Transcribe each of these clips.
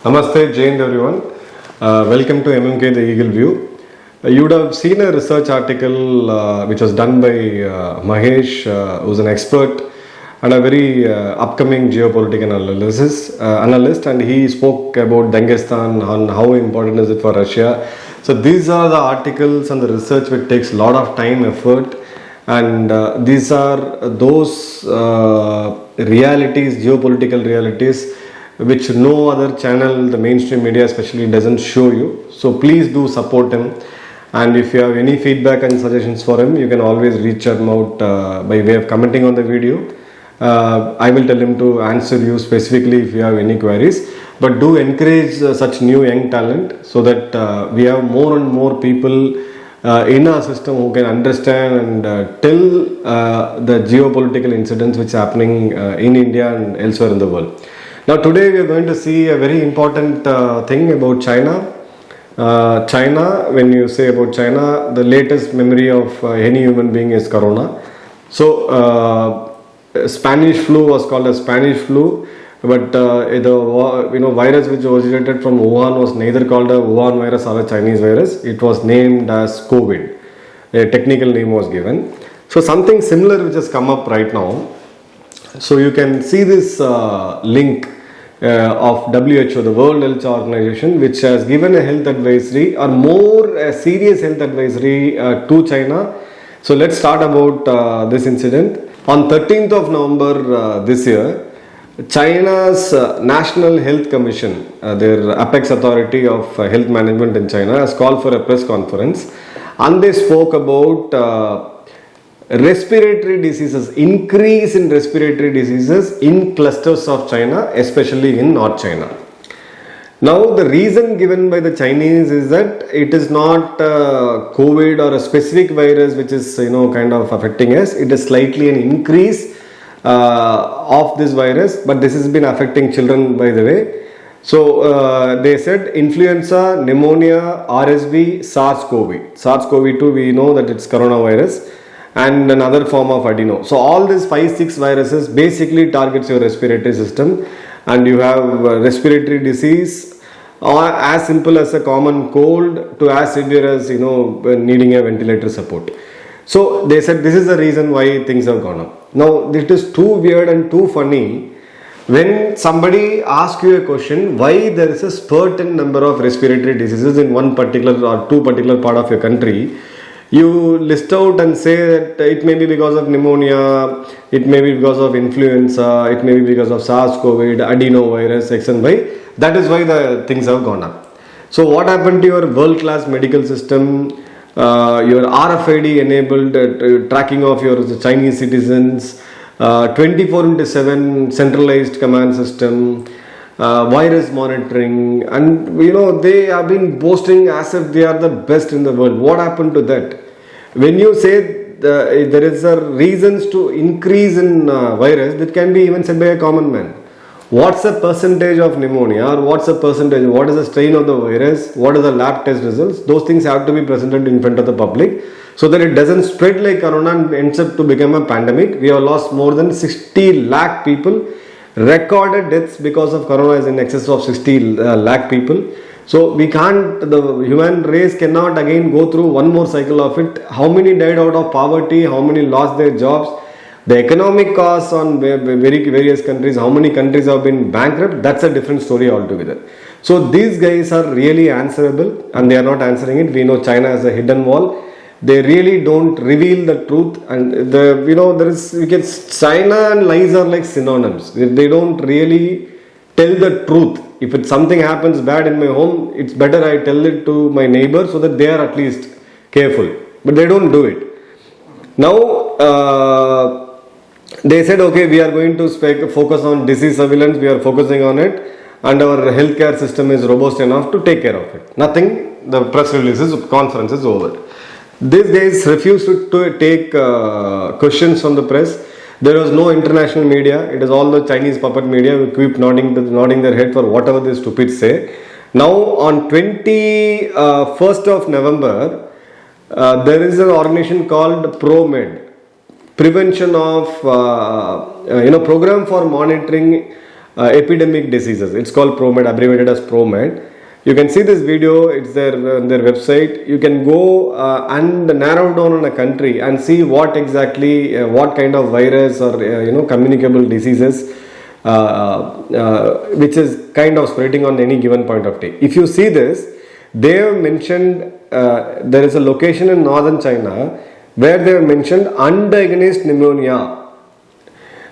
Namaste, Jain everyone. Welcome to MMK The Eagle View. You would have seen a research article which was done by Mahesh, who's an expert and a very upcoming geopolitical analyst, and he spoke about Dagestan and how important is it for Russia. So these are the articles and the research which takes a lot of time, effort, and these are those realities, geopolitical realities, which no other channel, the mainstream media especially, doesn't show you. So please do support him, and if you have any feedback and suggestions for him, you can always reach him out by way of commenting on the video. I will tell him to answer you specifically if you have any queries, but do encourage such new young talent so that we have more and more people in our system who can understand and tell the geopolitical incidents which are happening in India and elsewhere in the world. Now today we are going to see a very important thing about China. China, when you say about China, the latest memory of any human being is Corona. So Spanish flu was called as Spanish flu, but the virus which originated from Wuhan was neither called a Wuhan virus or a Chinese virus. It was named as COVID. A technical name was given. So something similar which has come up right now. So you can see this link of WHO, the World Health Organization, which has given a health advisory or more a serious health advisory to China. So let's start about this incident. On 13th of November this year, China's National Health Commission, their apex authority of health management in China, has called for a press conference, and they spoke about respiratory diseases, increase in respiratory diseases in clusters of China, especially in North China. Now the reason given by the Chinese is that it is not COVID or a specific virus which is kind of affecting us. It is slightly an increase of this virus, but this has been affecting children, by the way. So they said influenza, pneumonia, RSV, SARS-CoV. SARS-CoV-2, we know that it's coronavirus, and another form of adeno. So all these 5-6 viruses basically targets your respiratory system, and you have respiratory disease, or as simple as a common cold to as severe as needing a ventilator support. So they said this is the reason why things have gone up. Now it is too weird and too funny when somebody asks you a question why there is a certain number of respiratory diseases in one particular or two particular part of your country. You list out and say that it may be because of pneumonia, it may be because of influenza, it may be because of SARS-CoV, adenovirus, X and Y. That is why the things have gone up. So what happened to your world-class medical system, your RFID enabled tracking of your Chinese citizens, 24/7 centralized command system, virus monitoring, and they have been boasting as if they are the best in the world. What happened to that? When you say there is a reasons to increase in virus, that can be even said by a common man. What's the percentage of pneumonia, or what's the percentage, what is the strain of the virus, what is the lab test results? Those things have to be presented in front of the public so that it doesn't spread like corona and ends up to become a pandemic. We have lost more than 60 lakh people. Recorded deaths because of corona is in excess of 60 lakh people. So we can't, the human race cannot again go through one more cycle of it. How many died out of poverty, how many lost their jobs, the economic costs on various countries, how many countries have been bankrupt, that's a different story altogether. So these guys are really answerable, and they are not answering it. We know China has a hidden wall. They really don't reveal the truth, and China and lies are like synonyms. They don't really tell the truth. If something happens bad in my home, it's better I tell it to my neighbor so that they are at least careful. But they don't do it. Now they said, okay, we are going to focus on disease surveillance. We are focusing on it, and our healthcare system is robust enough to take care of it. Nothing. The press releases, conference is over. These guys refused to take questions from the press. There was no international media. It is all the Chinese puppet media who keep nodding their head for whatever the stupids say. Now on 21st of November, there is an organization called ProMed, Prevention of Program for Monitoring epidemic diseases. It's called ProMed, abbreviated as ProMed. You can see this video, it's there on their website. You can go and narrow down on a country and see what exactly, what kind of virus or communicable diseases which is kind of spreading on any given point of time. If you see this, they have mentioned there is a location in northern China where they have mentioned undiagnosed pneumonia.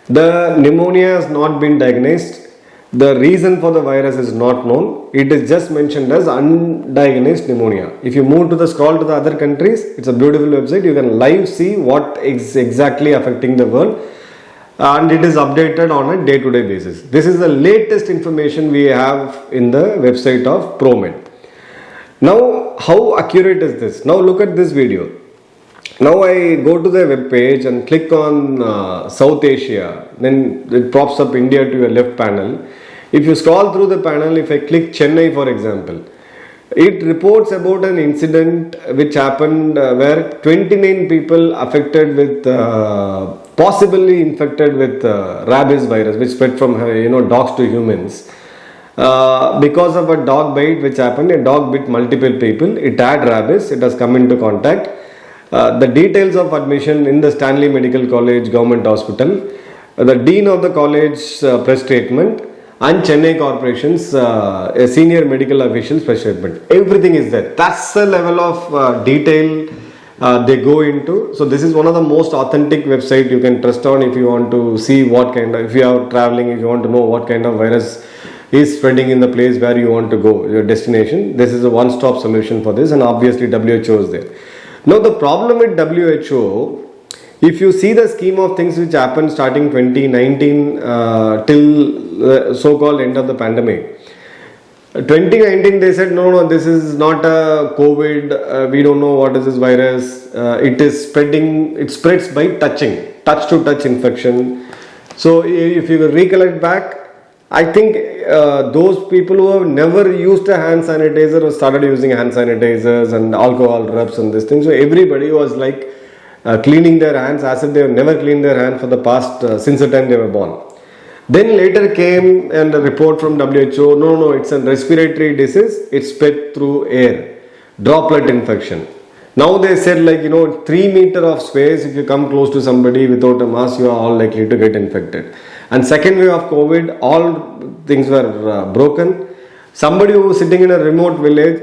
The pneumonia has not been diagnosed. The reason for the virus is not known. It is just mentioned as undiagnosed pneumonia. If you move to the scroll to the other countries, it's a beautiful website. You can live see what is exactly affecting the world, and it is updated on a day-to-day basis. This is the latest information we have in the website of ProMed. Now, how accurate is this? Now look at this video. Now I go to the web page and click on South Asia. Then it pops up India to your left panel. If you scroll through the panel, if I click Chennai for example, it reports about an incident which happened where 29 people affected with possibly infected with rabies virus, which spread from dogs to humans. Because of a dog bite which happened, a dog bit multiple people. It had rabies. It has come into contact. The details of admission in the Stanley Medical College Government Hospital, the Dean of the college press statement, and Chennai Corporation's a senior medical official's press statement. Everything is there. That's the level of detail they go into. So this is one of the most authentic website you can trust on if you want to see what kind of, if you are traveling, if you want to know what kind of virus is spreading in the place where you want to go, your destination. This is a one-stop solution for this, and obviously WHO is there. Now the problem with WHO, if you see the scheme of things which happened starting 2019 till the so-called end of the pandemic, 2019 they said no, this is not a COVID, we don't know what is this virus, it is spreading, it spreads by touch to touch infection. So if you recollect back, I think those people who have never used a hand sanitizer or started using hand sanitizers and alcohol rubs and this thing. So everybody was like cleaning their hands as if they have never cleaned their hand for the past since the time they were born. Then later came and a report from WHO, no, it's a respiratory disease, it's spread through air, droplet infection. Now they said 3 meters of space, if you come close to somebody without a mask, you are all likely to get infected. And second wave of COVID, all things were broken. Somebody who was sitting in a remote village,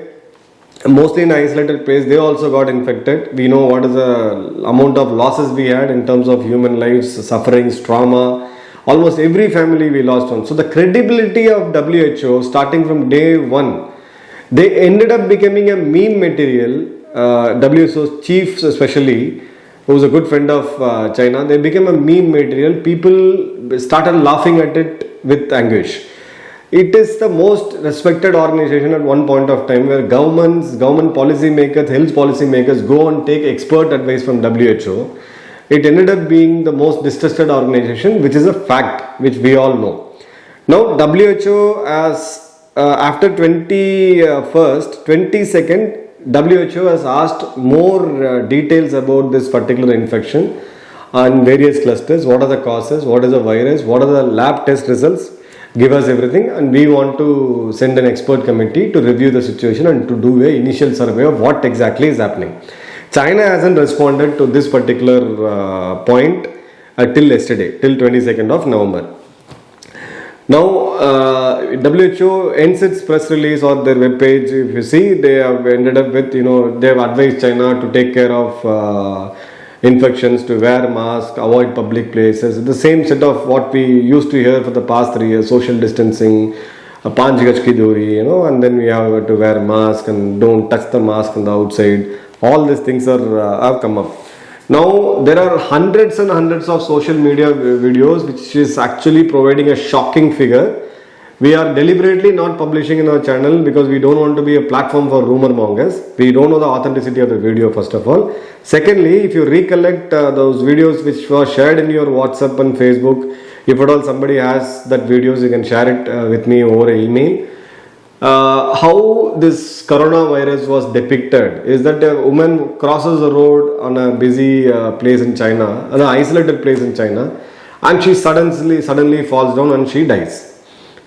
mostly in an isolated place, they also got infected. We know what is the amount of losses we had in terms of human lives, sufferings, trauma. Almost every family we lost one. So the credibility of WHO starting from day one, they ended up becoming a meme material. WHO's chief especially, who was a good friend of China, they became a meme material. People started laughing at it with anguish. It is the most respected organization at one point of time where government policy makers, health policy makers go and take expert advice from WHO. It ended up being the most distrusted organization, which is a fact, which we all know. Now WHO has, after 22nd, WHO has asked more details about this particular infection on various clusters. What are the causes? What is the virus? What are the lab test results? Give us everything, and we want to send an expert committee to review the situation and to do an initial survey of what exactly is happening. China hasn't responded to this particular point till yesterday, till 22nd of November. Now, WHO ends its press release or their web page. If you see, they have ended up with, they have advised China to take care of infections, to wear masks, avoid public places. The same set of what we used to hear for the past 3 years: social distancing, 5 gaj ki duri, and then we have to wear mask and don't touch the mask on the outside. All these things have come up. Now there are hundreds and hundreds of social media videos which is actually providing a shocking figure. We are deliberately not publishing in our channel because we don't want to be a platform for rumor mongers. We don't know the authenticity of the video, first of all. Secondly, if you recollect those videos which were shared in your WhatsApp and Facebook, if at all somebody has that videos, you can share it with me over email. How this coronavirus was depicted is that a woman crosses the road on a busy place in China, an isolated place in China, and she suddenly falls down and she dies.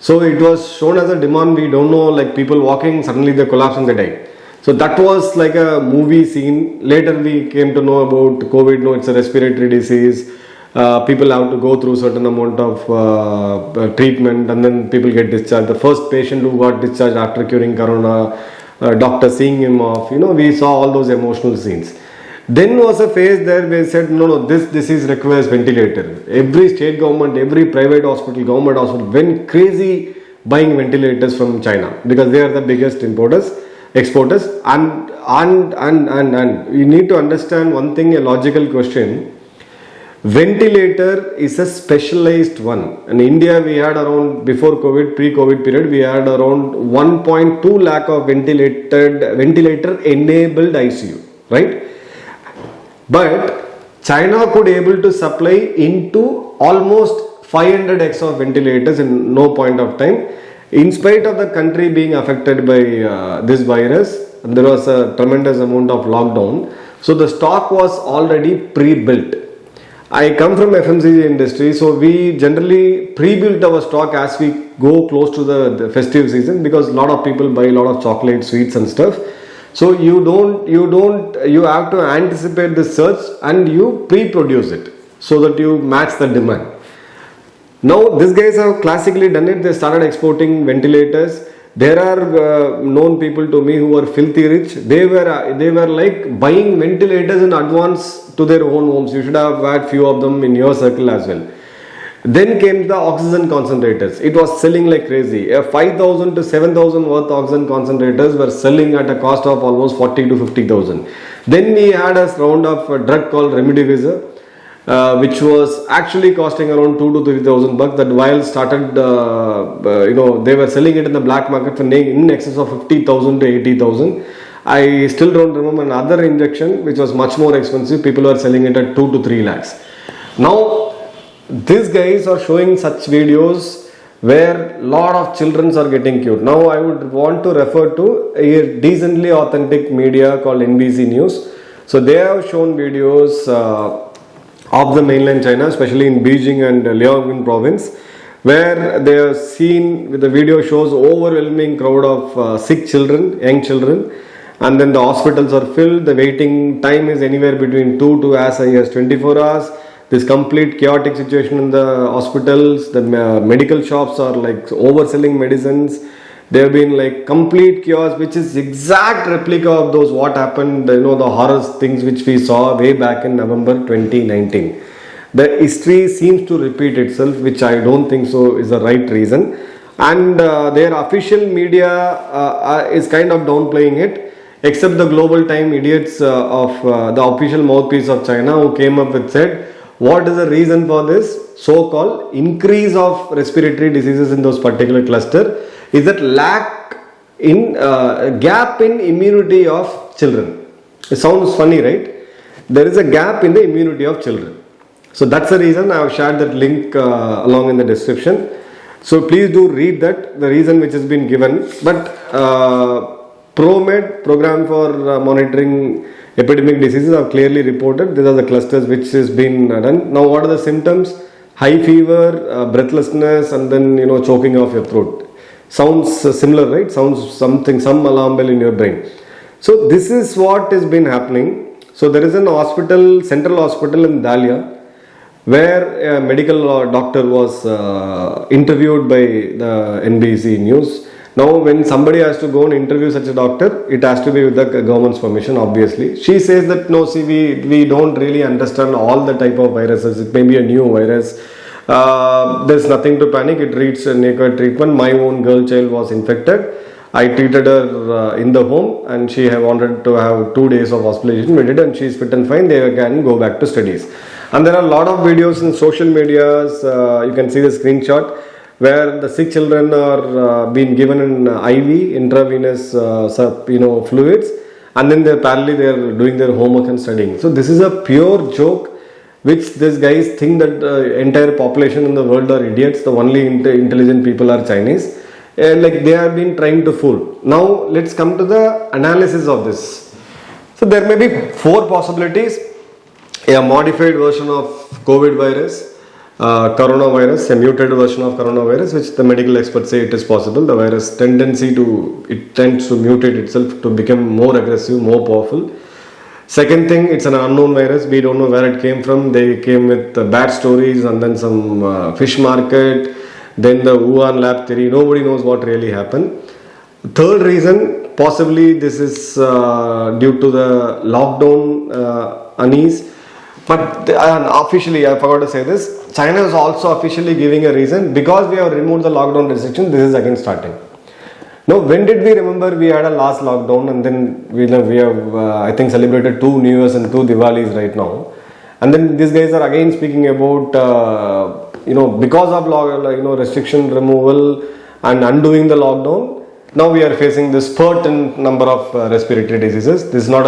So it was shown as a demand. We don't know, like people walking, suddenly they collapse and they die. So that was like a movie scene. Later we came to know about COVID. No, it's a respiratory disease. People have to go through certain amount of treatment, and then people get discharged. The first patient who got discharged after curing corona, doctor seeing him off. We saw all those emotional scenes. Then was a phase there where we said, no, this disease requires ventilator. Every state government, every private hospital, government hospital went crazy buying ventilators from China, because they are the biggest exporters. And you need to understand one thing, a logical question. Ventilator is a specialized one. In India, we had around, before COVID, pre-COVID period, we had around 1.2 lakh of ventilator enabled ICU, right? But China could able to supply into almost 500x of ventilators in no point of time. In spite of the country being affected by this virus, there was a tremendous amount of lockdown. So the stock was already pre-built. I come from FMCG industry, so we generally pre-built our stock as we go close to the festive season, because a lot of people buy a lot of chocolate, sweets and stuff. So you have to anticipate the surge and you pre-produce it so that you match the demand. Now these guys have classically done it. They started exporting ventilators. There are known people to me who are filthy rich. They were like buying ventilators in advance to their own homes. You should have had few of them in your circle as well. Then came the oxygen concentrators. It was selling like crazy. 5,000 to 7,000 worth oxygen concentrators were selling at a cost of almost 40 to 50,000. Then we had a round of a drug called remdesivir, which was actually costing around 2 to 3,000 bucks. That vial started, they were selling it in the black market for in excess of 50,000 to 80,000. I still don't remember another injection which was much more expensive. People were selling it at 2 to 3 lakhs. Now, these guys are showing such videos where lot of children are getting cured. Now, I would want to refer to a decently authentic media called NBC News. So, they have shown videos of the mainland China, especially in Beijing and Liaoning province, where they have seen, with the video shows overwhelming crowd of sick children, young children, and then the hospitals are filled. The waiting time is anywhere between 2 to as high as 24 hours. This complete chaotic situation in the hospitals. The medical shops are like overselling medicines. There have been like complete chaos, which is exact replica of those what happened, the horror things which we saw way back in November 2019. The history seems to repeat itself, which I don't think so is the right reason. And their official media is kind of downplaying it, except the Global Time idiots of the official mouthpiece of China, who came up with said, what is the reason for this so-called increase of respiratory diseases in those particular cluster? Is that gap in immunity of children. It sounds funny, right? There is a gap in the immunity of children. So that's the reason I have shared that link along in the description. So please do read that, the reason which has been given. But ProMed, program for monitoring epidemic diseases, have clearly reported these are the clusters which has been done. Now, what are the symptoms? High fever, breathlessness, and then choking of your throat. Sounds similar, right? Sounds some alarm bell in your brain. So this is what has been happening. So there is an hospital, central hospital in Dahlia, where a medical doctor was interviewed by the NBC News. Now, when somebody has to go and interview such a doctor, it has to be with the government's permission, obviously. She says that, no, see, we don't really understand all the type of viruses. It may be a new virus. There's nothing to panic. It needs a naked treatment. My own girl child was infected. I treated her in the home, and she wanted to have 2 days of hospitalization. We did, and she's fit and fine. They can go back to studies. And there are a lot of videos in social medias. You can see the screenshot, where the sick children are being given an IV, intravenous fluids, and then they're doing their homework and studying. So this is a pure joke, which these guys think that the entire population in the world are idiots. The only intelligent people are Chinese. Like they have been trying to fool. Now let's come to the analysis of this. So there may be 4 possibilities. A modified version of COVID virus, coronavirus, a mutated version of coronavirus, which the medical experts say it is possible. The virus tends to mutate itself to become more aggressive, more powerful. Second thing, it's an unknown virus. We don't know where it came from. They came with bad stories and then some fish market, then the Wuhan lab theory. Nobody knows what really happened. Third reason, possibly this is due to the lockdown unease. But officially, I forgot to say this, China is also officially giving a reason because we have removed the lockdown restriction. This is again starting. Now, when did we remember we had a last lockdown and then we have I think celebrated 2 New Years and 2 Diwalis right now, and then these guys are again speaking about because of restriction removal and undoing the lockdown. Now we are facing this spurt in number of respiratory diseases. This is not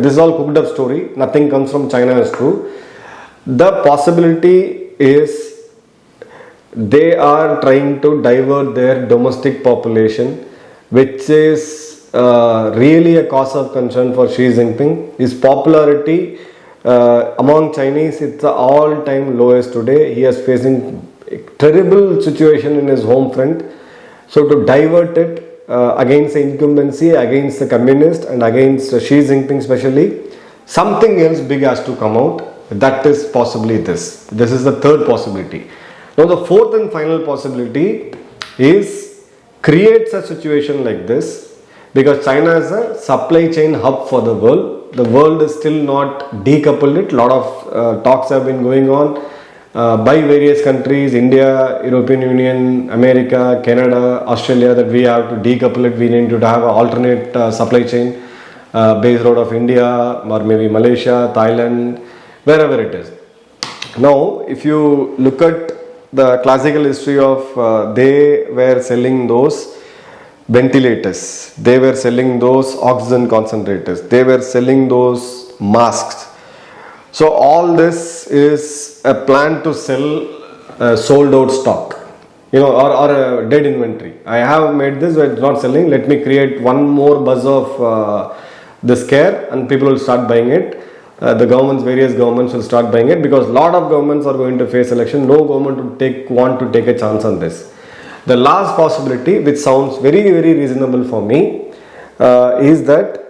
this is all cooked up story. Nothing comes from China as true. The possibility is they are trying to divert their domestic population, which is really a cause of concern for Xi Jinping. His popularity among Chinese, it's the all-time lowest today. He is facing a terrible situation in his home front. So to divert it against the incumbency, against the communist and against Xi Jinping especially, something else big has to come out. That is possibly this. This is the third possibility. Now the fourth and final possibility is creates a situation like this because China is a supply chain hub for the world. The world is still not decoupled it. A lot of talks have been going on by various countries, India, European Union, America, Canada, Australia, that we have to decouple it. We need to have an alternate supply chain based out of India or maybe Malaysia, Thailand, wherever it is. Now, if you look at the classical history of they were selling those ventilators, they were selling those oxygen concentrators, they were selling those masks. So all this is a plan to sell sold out stock, or a dead inventory. I have made this, but it's not selling. Let me create one more buzz of the scare and people will start buying it. Various governments will start buying it because a lot of governments are going to face election. No government would want to take a chance on this. The last possibility, which sounds very, very reasonable for me, is that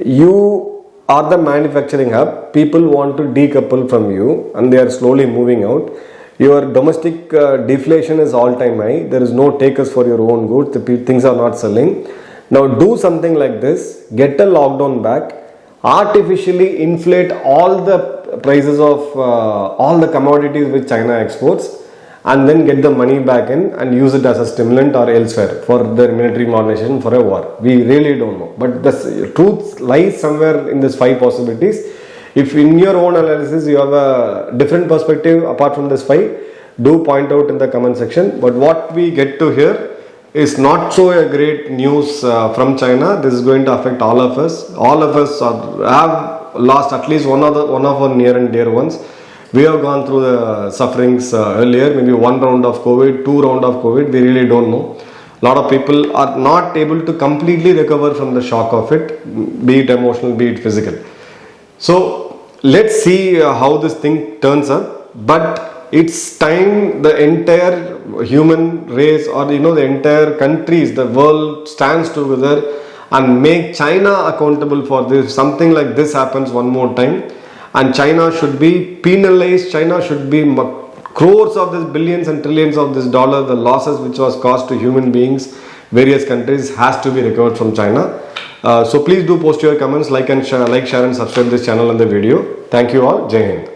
you are the manufacturing hub. People want to decouple from you and they are slowly moving out. Your domestic deflation is all-time high. There is no takers for your own goods. The things are not selling. Now do something like this. Get a lockdown back. Artificially inflate all the prices of all the commodities which China exports and then get the money back in and use it as a stimulant or elsewhere for their military modernization for a war. We really don't know. But the truth lies somewhere in these 5 possibilities. If in your own analysis you have a different perspective apart from this 5, do point out in the comment section. But what we get to hear is not so a great news from China. This is going to affect all of us. All of us have lost at least one of our near and dear ones. We have gone through the sufferings earlier, maybe 1 round of COVID, 2 round of COVID, we really don't know. A lot of people are not able to completely recover from the shock of it, be it emotional, be it physical. So let's see how this thing turns up. But it's time the entire human race or the entire countries, the world stands together and make China accountable for this. Something like this happens one more time. And China should be penalized. China should be crores of this, billions and trillions of this dollar, the losses which was caused to human beings, various countries, has to be recovered from China. So please do post your comments, like, share and subscribe this channel and the video. Thank you all. Jai Hind.